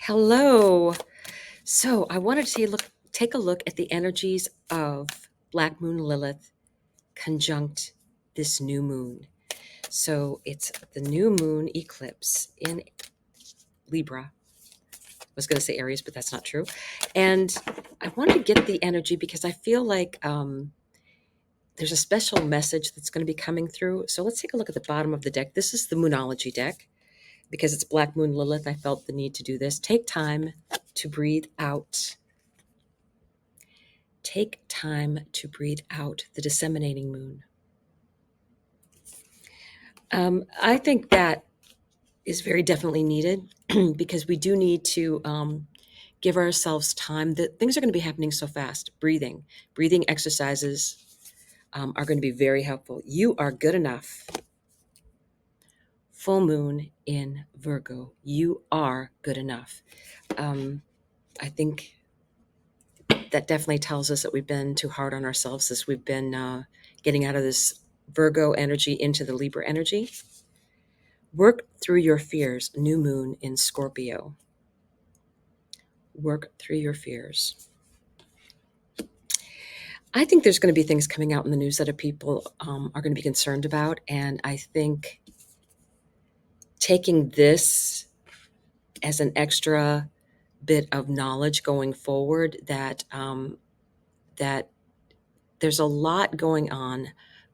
Hello. So I wanted to take a look at the energies of Black Moon Lilith conjunct this new moon. So it's the new moon eclipse in Libra. I was going to say Aries, but that's not true. And I wanted to get the energy because I feel like there's a special message that's going to be coming through. So let's take a look at the bottom of the deck. This is the Moonology deck. Because it's Black Moon Lilith, I felt the need to do this. Take time to breathe out. Take time to breathe out the disseminating moon. I think that is very definitely needed because we do need to give ourselves time. That things are going to be happening so fast. Breathing exercises are going to be very helpful. You are good enough. Full moon in Virgo. You are good enough. I think that definitely tells us that we've been too hard on ourselves as we've been getting out of this Virgo energy into the Libra energy. Work through your fears. New moon in Scorpio. Work through your fears. I think there's going to be things coming out in the news that people are going to be concerned about. And I think taking this as an extra bit of knowledge going forward that that there's a lot going on,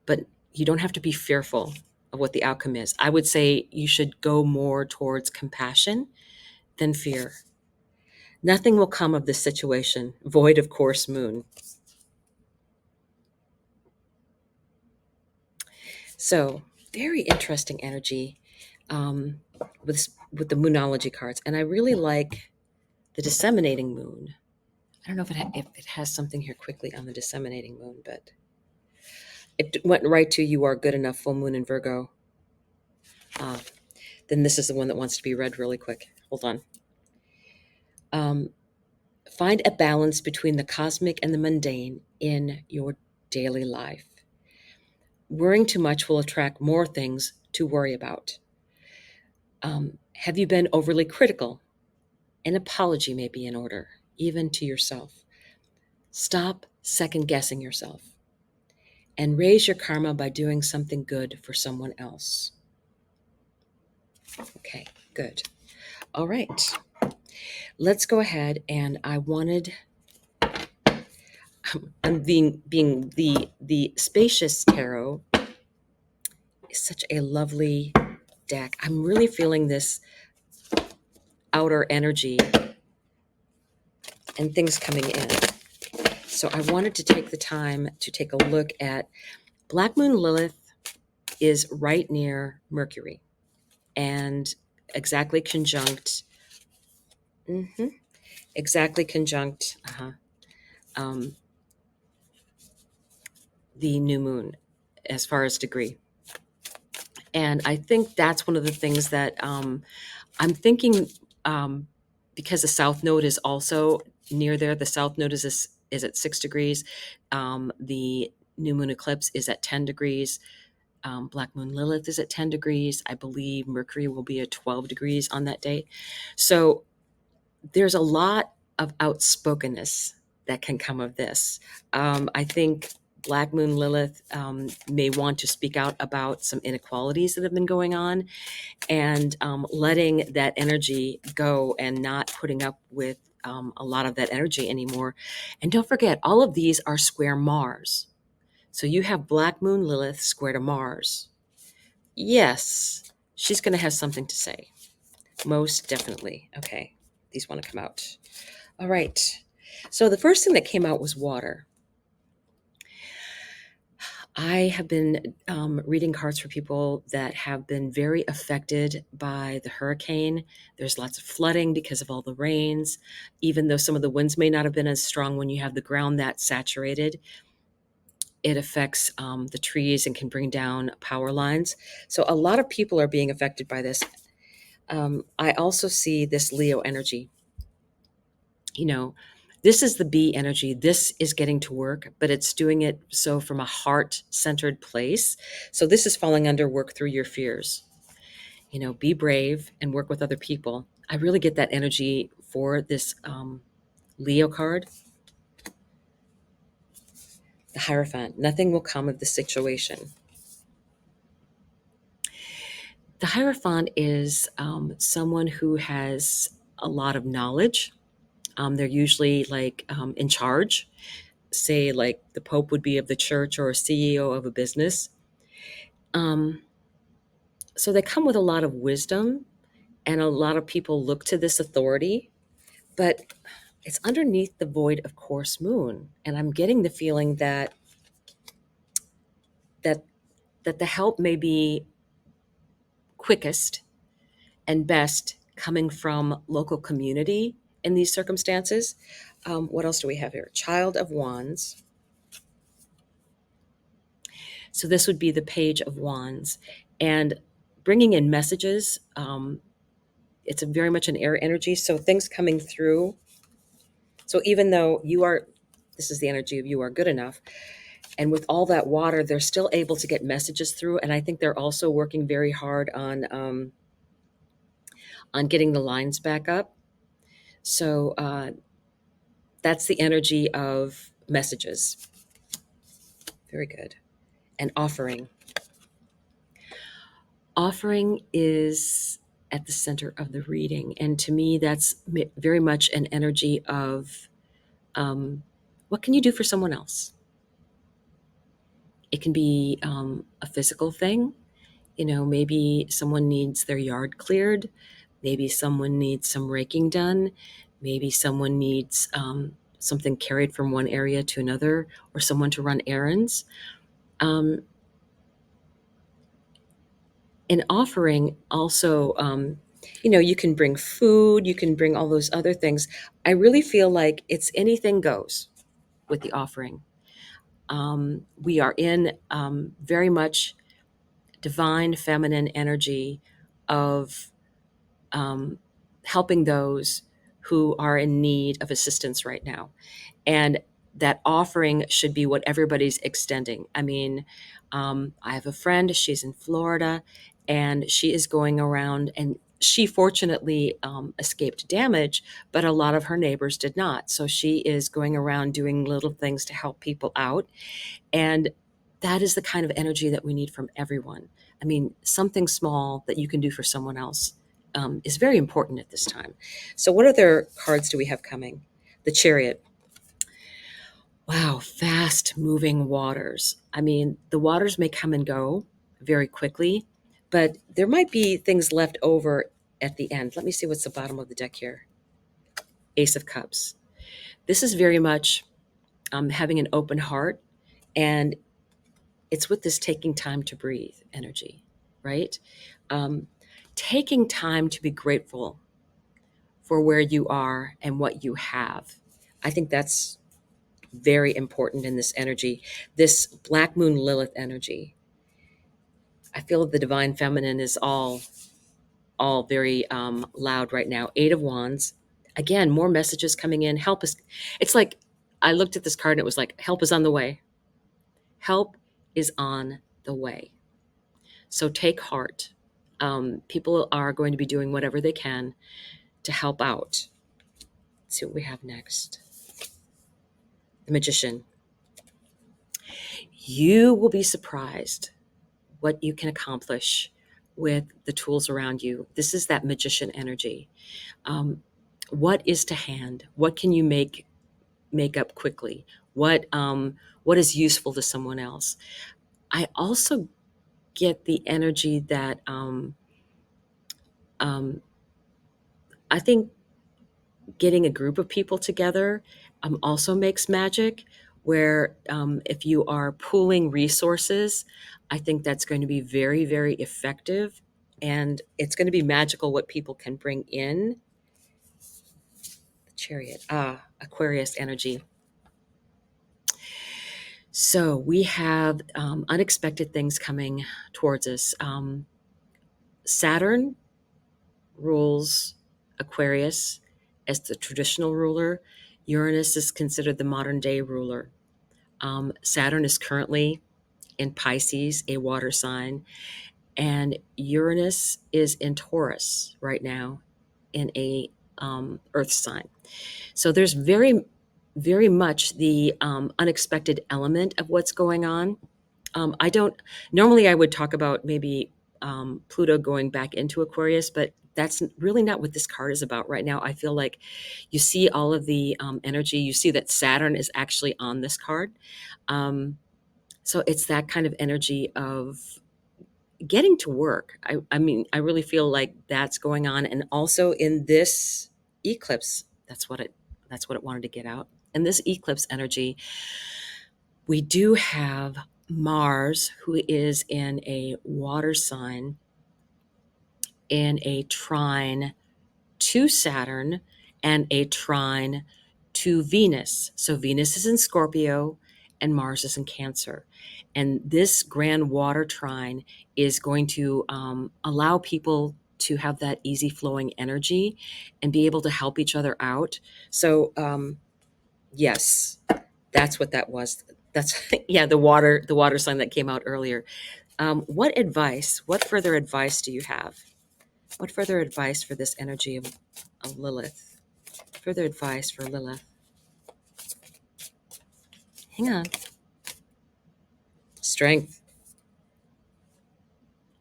but you don't have to be fearful of what the outcome is. I would say you should go more towards compassion than fear. Nothing will come of this situation, void of course moon. So very interesting energy with the Moonology cards. And I really like the disseminating moon. I don't know if it has something here quickly on the disseminating moon, but it went right to you are good enough, full moon in Virgo. Then this is the one that wants to be read really quick. Hold on. Find a balance between the cosmic and the mundane in your daily life. Worrying too much will attract more things to worry about. Have you been overly critical? An apology may be in order, even to yourself. Stop second guessing yourself and raise your karma by doing something good for someone else. Okay, good. All right. Let's go ahead, and I wanted being the spacious tarot is such a lovely deck. I'm really feeling this outer energy and things coming in. So I wanted to take the time to take a look at Black Moon Lilith is right near Mercury and exactly conjunct the new moon as far as degree. And I think that's one of the things that I'm thinking because the South Node is also near there. The South Node is at 6 degrees. The new moon eclipse is at 10 degrees. Black Moon Lilith is at 10 degrees. I believe Mercury will be at 12 degrees on that day. So there's a lot of outspokenness that can come of this. I think Black Moon Lilith may want to speak out about some inequalities that have been going on and letting that energy go and not putting up with a lot of that energy anymore. And don't forget, all of these are square Mars. So you have Black Moon Lilith square to Mars. Yes, she's going to have something to say. Most definitely. Okay, these want to come out. All right. So the first thing that came out was water. I have been reading cards for people that have been very affected by the hurricane. There's lots of flooding because of all the rains. Even though some of the winds may not have been as strong when you have the ground that's saturated, it affects the trees and can bring down power lines. So a lot of people are being affected by this. I also see this Leo energy. You know, this is the B energy. This is getting to work, but it's doing it so from a heart-centered place. So this is falling under work through your fears. You know, be brave and work with other people. I really get that energy for this Leo card, the Hierophant. Nothing will come of the situation. The Hierophant is someone who has a lot of knowledge. They're usually like in charge. Say, like the Pope would be of the church or a CEO of a business. Um, so they come with a lot of wisdom, and a lot of people look to this authority, but it's underneath the void of course moon. And I'm getting the feeling that that the help may be quickest and best coming from local community in these circumstances. What else do we have here? Child of Wands. So this would be the Page of Wands. And bringing in messages, it's a very much an air energy. So things coming through. So even though this is the energy of you are good enough. And with all that water, they're still able to get messages through. And I think they're also working very hard on getting the lines back up. So that's the energy of messages. Very good. And offering. Offering is at the center of the reading. And to me, that's very much an energy of what can you do for someone else? It can be a physical thing. Maybe someone needs their yard cleared. Maybe someone needs some raking done. Maybe someone needs something carried from one area to another, or someone to run errands. Um, an offering also, you can bring food, you can bring all those other things. I really feel like it's anything goes with the offering. We are in very much divine feminine energy of um, helping those who are in need of assistance right now. And that offering should be what everybody's extending. I mean, I have a friend, she's in Florida, and she is going around, and she fortunately escaped damage, but a lot of her neighbors did not. So she is going around doing little things to help people out. And that is the kind of energy that we need from everyone. I mean, something small that you can do for someone else is very important at this time. So, what other cards do we have coming? The Chariot. Wow, fast moving waters. I mean, the waters may come and go very quickly, but there might be things left over at the end. Let me see what's the bottom of the deck here. Ace of Cups. This is very much having an open heart, and it's with this taking time to breathe energy, right? Um, Taking time to be grateful for where you are and what you have. I think that's very important in this energy, this Black Moon Lilith energy. I feel the divine feminine is all very loud right now. Eight of Wands. Again, more messages coming in. Help is. It's like I looked at this card and it was like help is on the way. Help is on the way. So take heart. People are going to be doing whatever they can to help out. Let's see what we have next. The Magician. You will be surprised what you can accomplish with the tools around you. This is that magician energy. What is to hand? What can you make up quickly? What is useful to someone else? I also get the energy that um, I think getting a group of people together also makes magic. Where if you are pooling resources, I think that's going to be very, very effective. And it's going to be magical what people can bring in. The Chariot, Aquarius energy. So we have unexpected things coming towards us. Saturn rules Aquarius as the traditional ruler. Uranus is considered the modern day ruler. Saturn is currently in Pisces, a water sign, and Uranus is in Taurus right now in a earth sign. So there's very, very much the unexpected element of what's going on. I don't normally I would talk about maybe Pluto going back into Aquarius, but that's really not what this card is about right now. I feel like you see all of the energy. You see that Saturn is actually on this card. Um, so it's that kind of energy of getting to work. I mean, I really feel like that's going on. And also in this eclipse, that's what it wanted to get out. In this eclipse energy, we do have Mars, who is in a water sign, in a trine to Saturn and a trine to Venus. So Venus is in Scorpio and Mars is in Cancer. And this grand water trine is going to allow people to have that easy flowing energy and be able to help each other out. So, yes, that's what that was. That's yeah, the water sign that came out earlier. What further advice do you have? What further advice for this energy of Lilith? Further advice for Lilith. Hang on. Strength.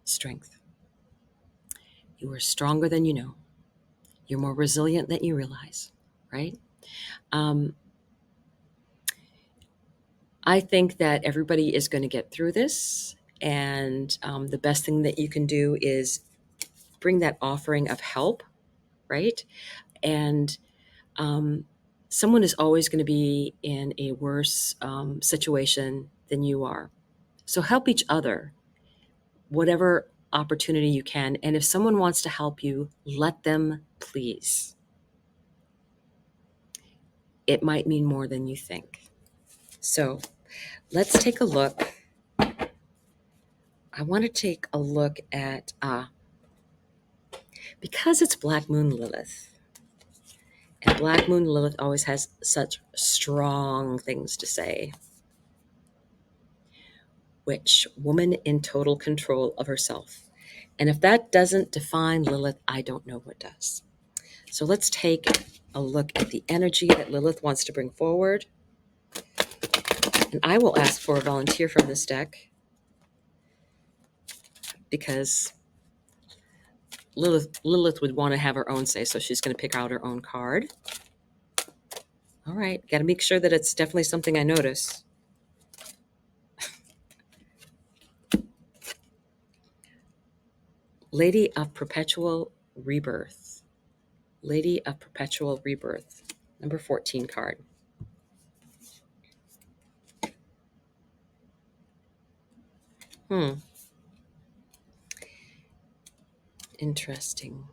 Strength. You are stronger than you know. You're more resilient than you realize, right? Um, I think that everybody is going to get through this. And the best thing that you can do is bring that offering of help, right? And um, someone is always going to be in a worse situation than you are. So help each other, whatever opportunity you can. And if someone wants to help you, let them please. It might mean more than you think. So let's take a look. I want to take a look at, because it's Black Moon Lilith, and Black Moon Lilith always has such strong things to say. Which woman in total control of herself? And if that doesn't define Lilith, I don't know what does. So let's take a look at the energy that Lilith wants to bring forward. And I will ask for a volunteer from this deck because Lilith would want to have her own say, so she's going to pick out her own card. All right, got to make sure that it's definitely something I notice. Lady of Perpetual Rebirth. Lady of Perpetual Rebirth. Number 14 card. Interesting.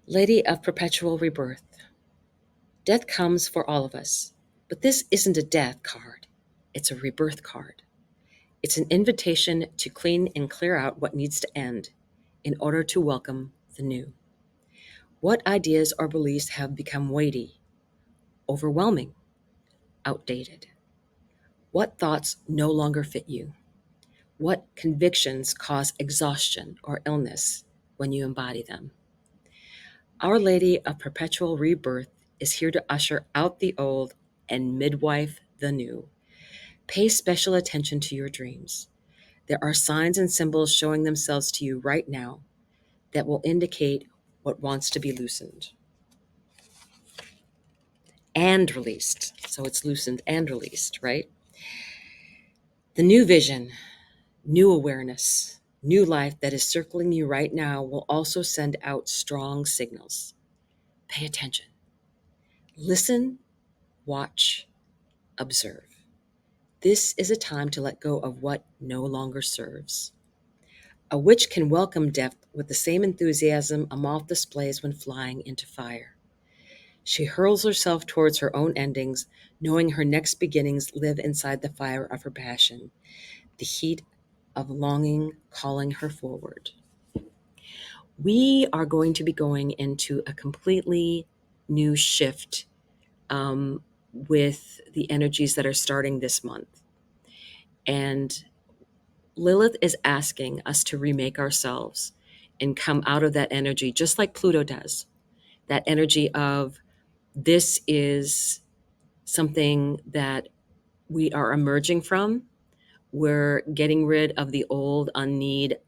Lady of Perpetual Rebirth. Death comes for all of us, but this isn't a death card. It's a rebirth card. It's an invitation to clean and clear out what needs to end in order to welcome the new. What ideas or beliefs have become weighty, overwhelming, outdated? What thoughts no longer fit you? What convictions cause exhaustion or illness when you embody them? Our Lady of Perpetual Rebirth is here to usher out the old and midwife the new. Pay special attention to your dreams. There are signs and symbols showing themselves to you right now that will indicate what wants to be loosened and released. So it's loosened and released, right? The new vision, new awareness, new life that is circling you right now will also send out strong signals. Pay attention. Listen, watch, observe. This is a time to let go of what no longer serves. A witch can welcome death with the same enthusiasm a moth displays when flying into fire. She hurls herself towards her own endings, knowing her next beginnings live inside the fire of her passion, the heat of longing calling her forward. We are going to be going into a completely new shift with the energies that are starting this month. And Lilith is asking us to remake ourselves and come out of that energy, just like Pluto does. That energy of this is something that we are emerging from. We're getting rid of the old, unneeded,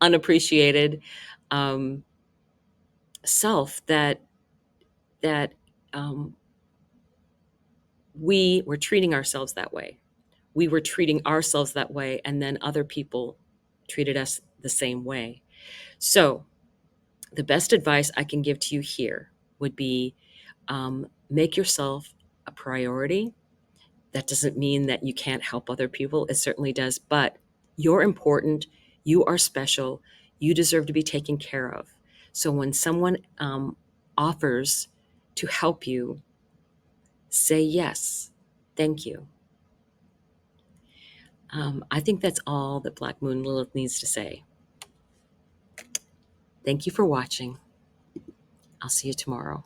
unappreciated self that um, we were treating ourselves that way. We were treating ourselves that way, and then other people treated us the same way. So, the best advice I can give to you here would be make yourself a priority. That doesn't mean that you can't help other people. It certainly does. But you're important. You are special. You deserve to be taken care of. So when someone offers to help you, say yes. Thank you. I think that's all that Black Moon Lilith needs to say. Thank you for watching. I'll see you tomorrow.